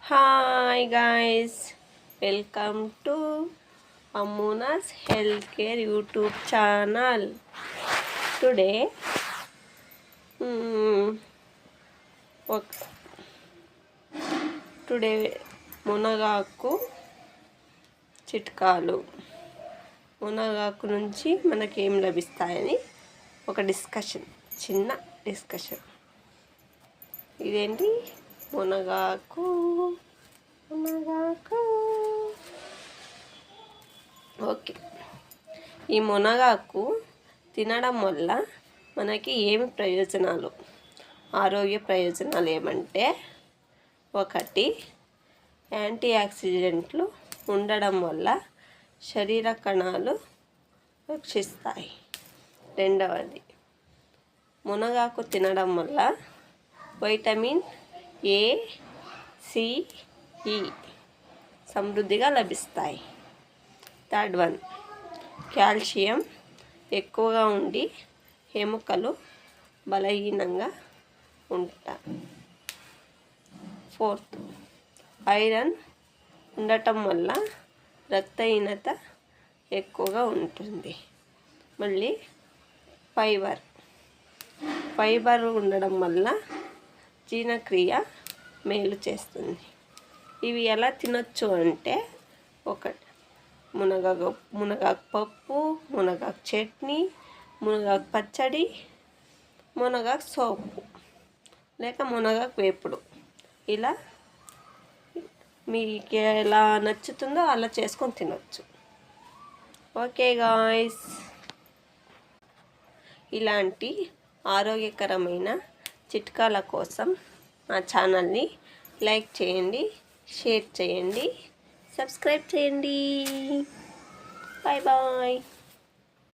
Hi guys, welcome to Ammuna's Healthcare YouTube channel. Today, today మునగాకు చిట్కాలు. మునగాకు నుంచి మనకేం లభిస్తాయని ఒక చిన్న డిస్కషన్. ఇదేంటి మునగాకు. ఓకే, ఈ మునగాకు తినడం వల్ల మనకి ఏమి ప్రయోజనాలు, ఆరోగ్య ప్రయోజనాలు ఏమంటే, ఒకటి, యాంటీ ఆక్సిడెంట్లు ఉండడం వల్ల శరీర కణాలు రక్షిస్తాయి. రెండవది, మునగాకు తినడం వల్ల వైటమిన్ ఏ, సి, ఈ సమృద్ధిగా లభిస్తాయి. థర్డ్ వన్, కాల్షియం ఎక్కువగా ఉండి ఎముకలు బలహీనంగా ఉంటాయి. ఫోర్త్, ఐరన్ ఉండటం వల్ల రక్తహీనత ఎక్కువగా ఉంటుంది. మళ్ళీ ఫైబర్ ఉండడం వల్ల జీర్ణక్రియ మేలు చేస్తుంది. ఇవి ఎలా తినొచ్చు అంటే, ఒకటి, మునగాకు పప్పు, మునగాకు చట్నీ, మునగాకు పచ్చడి, మునగాకు సోపు, లేక మునగాకు వేపుడు. ఇలా మీకు ఎలా నచ్చుతుందో అలా చేసుకొని తినొచ్చు. ఓకే గాయ్స్, ఇలాంటి ఆరోగ్యకరమైన చిట్కాల కోసం నా ఛానల్ని లైక్ చేయండి, షేర్ చేయండి, సబ్స్క్రైబ్ చేయండి. Bye bye.